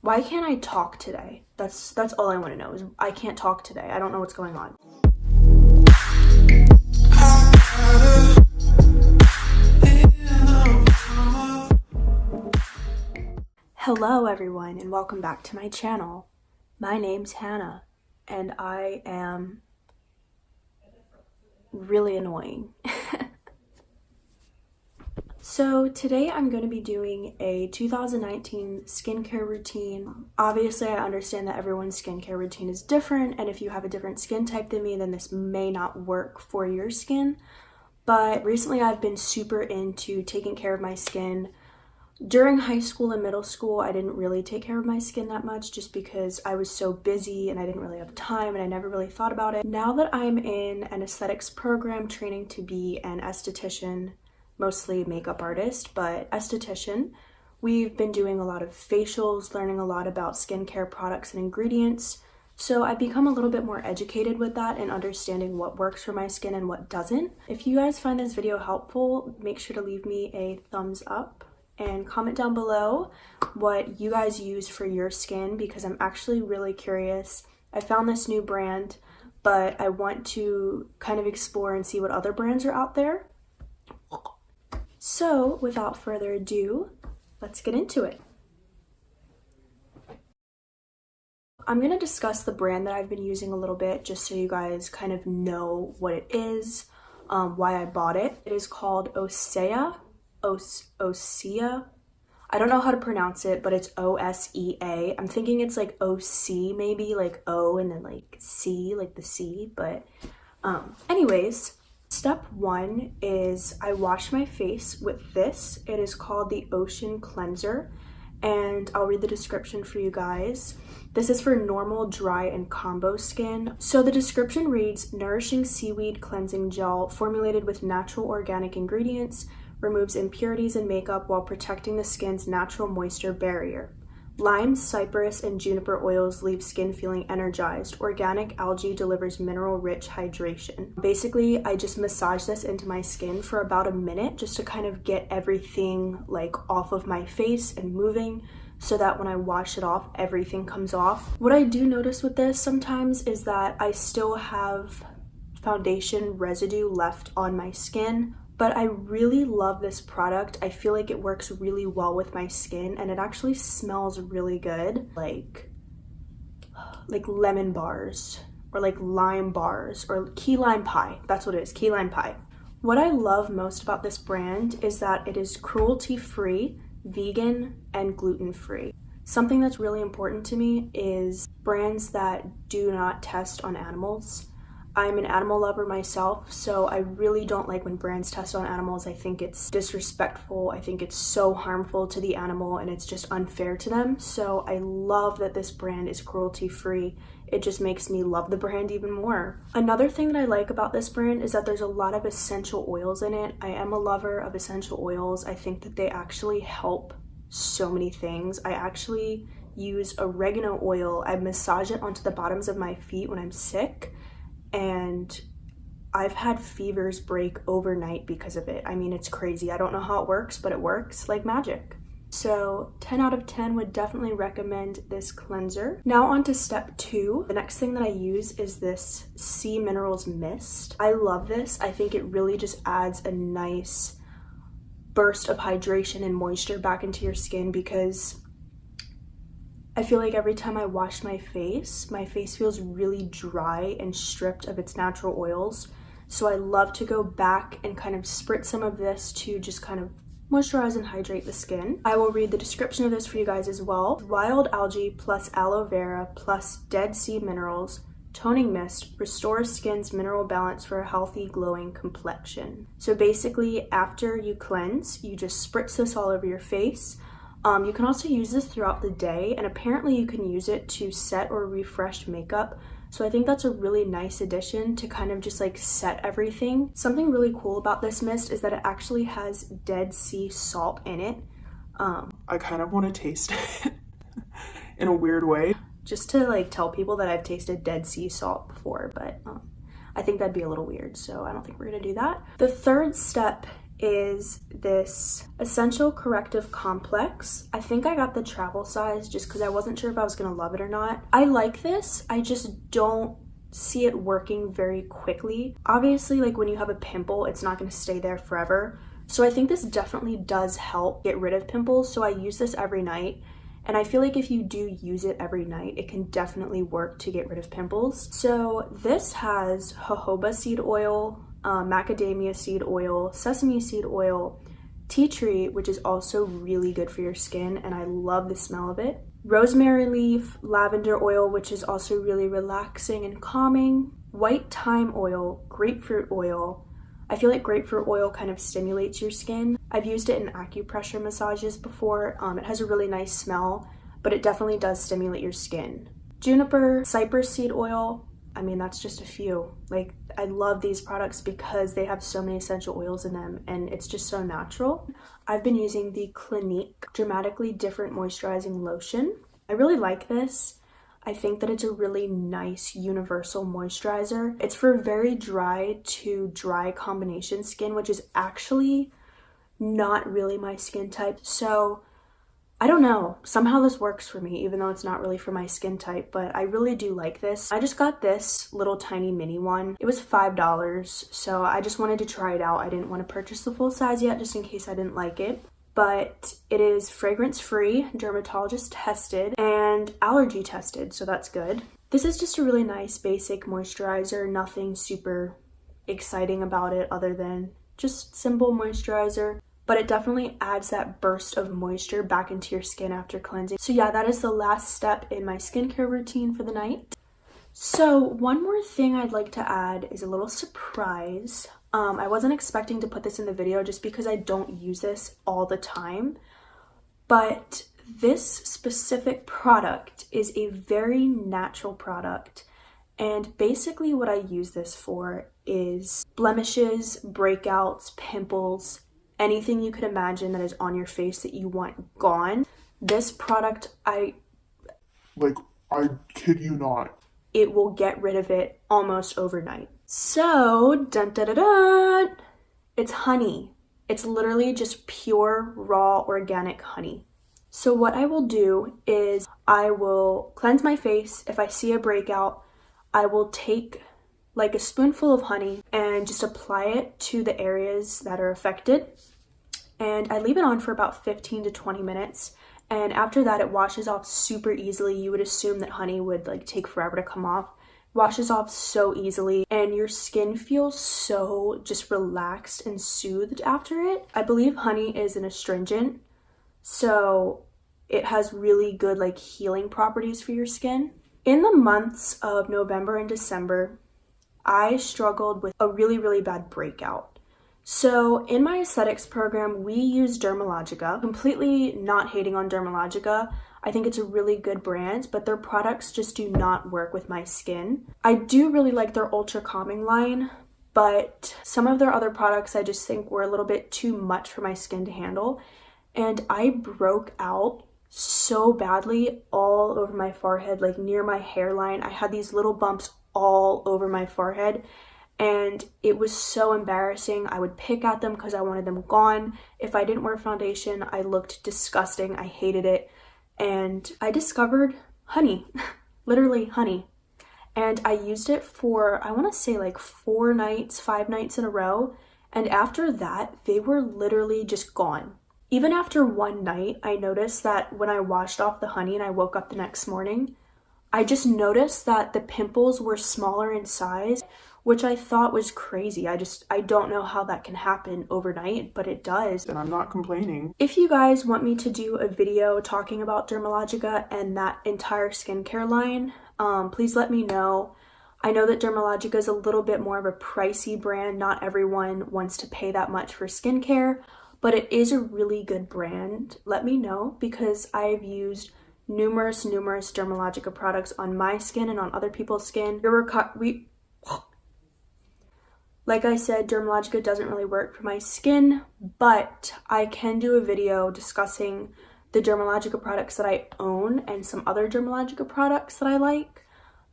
Why can't I talk today? That's all I want to know is I can't talk today. I don't know what's going on. Hello everyone and welcome back to my channel. My name's Hannah and I am really annoying. So today I'm going to be doing a 2019 skincare routine. Obviously I understand that everyone's skincare routine is different, and if you have a different skin type than me, then this may not work for your skin. But recently I've been super into taking care of my skin. During high school and middle school, I didn't really take care of my skin that much just because I was so busy and I didn't really have time and I never really thought about it. Now that I'm in an aesthetics program training to be an esthetician, mostly makeup artist, but esthetician, we've been doing a lot of facials, learning a lot about skincare products and ingredients. So I've become a little bit more educated with that and understanding what works for my skin and what doesn't. If you guys find this video helpful, make sure to leave me a thumbs up and comment down below what you guys use for your skin, because I'm actually really curious. I found this new brand, but I want to kind of explore and see what other brands are out there. So without further ado, let's get into it. I'm going to discuss the brand that I've been using a little bit just so you guys kind of know what it is, why I bought it. It is called Osea. Osea. I don't know how to pronounce it, but it's O-S-E-A. I'm thinking it's like O-C maybe, like O and then like C, like the C, but anyways. Step one is I wash my face with this. It is called the Ocean Cleanser, and I'll read the description for you guys. This is for normal, dry, and combo skin. So the description reads, nourishing seaweed cleansing gel formulated with natural organic ingredients, removes impurities in makeup while protecting the skin's natural moisture barrier. Lime, cypress, and juniper oils leave skin feeling energized. Organic algae delivers mineral-rich hydration. Basically, I just massage this into my skin for about a minute just to kind of get everything like off of my face and moving, so that when I wash it off, everything comes off. What I do notice with this sometimes is that I still have foundation residue left on my skin. But I really love this product. I feel like it works really well with my skin and it actually smells really good. Like lemon bars or like lime bars or key lime pie. That's what it is, key lime pie. What I love most about this brand is that it is cruelty-free, vegan, and gluten-free. Something that's really important to me is brands that do not test on animals. I'm an animal lover myself, so I really don't like when brands test on animals. I think it's disrespectful. I think it's so harmful to the animal and it's just unfair to them. So I love that this brand is cruelty-free. It just makes me love the brand even more. Another thing that I like about this brand is that there's a lot of essential oils in it. I am a lover of essential oils. I think that they actually help so many things. I actually use oregano oil. I massage it onto the bottoms of my feet when I'm sick. And I've had fevers break overnight because of it. I mean, it's crazy. I don't know how it works, but it works like magic. So 10 out of 10 would definitely recommend this cleanser. Now on to step two. The next thing that I use is this Sea Minerals Mist. I love this. I think it really just adds a nice burst of hydration and moisture back into your skin, because I feel like every time I wash my face feels really dry and stripped of its natural oils. So I love to go back and kind of spritz some of this to just kind of moisturize and hydrate the skin. I will read the description of this for you guys as well. Wild algae plus aloe vera plus Dead Sea minerals, toning mist, restores skin's mineral balance for a healthy, glowing complexion. So basically, after you cleanse, you just spritz this all over your face. You can also use this throughout the day, and apparently you can use it to set or refresh makeup. So I think that's a really nice addition to kind of just like set everything. Something really cool about this mist is that it actually has Dead Sea salt in it. I kind of want to taste it in a weird way. Just to like tell people that I've tasted Dead Sea salt before, but I think that'd be a little weird, so I don't think we're gonna do that. The third step is this Essential Corrective Complex. I think I got the travel size just because I wasn't sure if I was gonna love it or not. I like this, I just don't see it working very quickly. Obviously, like when you have a pimple, it's not gonna stay there forever. So I think this definitely does help get rid of pimples. So I use this every night. And I feel like if you do use it every night, it can definitely work to get rid of pimples. So this has jojoba seed oil, macadamia seed oil, sesame seed oil, tea tree, which is also really good for your skin, and I love the smell of it. Rosemary leaf, lavender oil, which is also really relaxing and calming. White thyme oil, grapefruit oil. I feel like grapefruit oil kind of stimulates your skin. I've used it in acupressure massages before. It has a really nice smell, but it definitely does stimulate your skin. Juniper, cypress seed oil. I mean, that's just a few. Like, I love these products because they have so many essential oils in them and it's just so natural. I've been using the Clinique Dramatically Different Moisturizing Lotion. I really like this. I think that it's a really nice universal moisturizer. It's for very dry to dry combination skin, which is actually not really my skin type. So I don't know, somehow this works for me, even though it's not really for my skin type, but I really do like this. I just got this little tiny mini one. It was $5, so I just wanted to try it out. I didn't want to purchase the full size yet, just in case I didn't like it. But it is fragrance-free, dermatologist tested, and allergy tested, so that's good. This is just a really nice basic moisturizer, nothing super exciting about it other than just simple moisturizer. But it definitely adds that burst of moisture back into your skin after cleansing. So yeah, that is the last step in my skincare routine for the night. So one more thing I'd like to add is a little surprise. I wasn't expecting to put this in the video just because I don't use this all the time. But this specific product is a very natural product. And basically what I use this for is blemishes, breakouts, pimples, anything you could imagine that is on your face that you want gone. This product, I kid you not. It will get rid of it almost overnight. So, dun dun dun dun, it's honey. It's literally just pure, raw, organic honey. So what I will do is I will cleanse my face. If I see a breakout, I will take like a spoonful of honey and just apply it to the areas that are affected. And I leave it on for about 15 to 20 minutes. And after that, it washes off super easily. You would assume that honey would like take forever to come off. Washes off so easily and your skin feels so just relaxed and soothed after it. I believe honey is an astringent, so it has really good like healing properties for your skin. In the months of November and December, I struggled with a really bad breakout. So in my aesthetics program, we use Dermalogica. Completely not hating on Dermalogica. I think it's a really good brand, but their products just do not work with my skin. I do really like their Ultra Calming line, but some of their other products I just think were a little bit too much for my skin to handle. And I broke out so badly all over my forehead, like near my hairline. I had these little bumps all over my forehead. And it was so embarrassing. I would pick at them because I wanted them gone. If I didn't wear foundation, I looked disgusting. I hated it. And I discovered honey, literally honey. And I used it for, I want to say like 5 nights in a row. And after that, they were literally just gone. Even after one night, I noticed that when I washed off the honey and I woke up the next morning, I just noticed that the pimples were smaller in size, which I thought was crazy. I don't know how that can happen overnight, but it does. And I'm not complaining. If you guys want me to do a video talking about Dermalogica and that entire skincare line, please let me know. I know that Dermalogica is a little bit more of a pricey brand. Not everyone wants to pay that much for skincare, but it is a really good brand. Let me know because I've used numerous Dermalogica products on my skin and on other people's skin. Like I said, Dermalogica doesn't really work for my skin, but I can do a video discussing the Dermalogica products that I own and some other Dermalogica products that I like,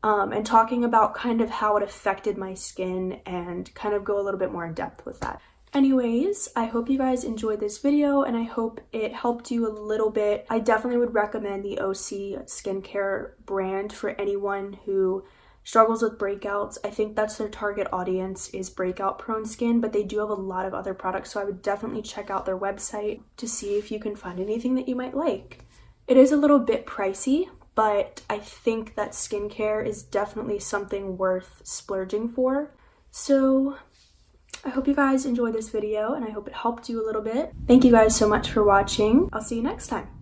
and talking about kind of how it affected my skin and kind of go a little bit more in depth with that. Anyways, I hope you guys enjoyed this video and I hope it helped you a little bit. I definitely would recommend the Osea skincare brand for anyone who struggles with breakouts. I think that's their target audience, is breakout prone skin, but they do have a lot of other products, so I would definitely check out their website to see if you can find anything that you might like. It is a little bit pricey, but I think that skincare is definitely something worth splurging for. So I hope you guys enjoyed this video and I hope it helped you a little bit. Thank you guys so much for watching. I'll see you next time.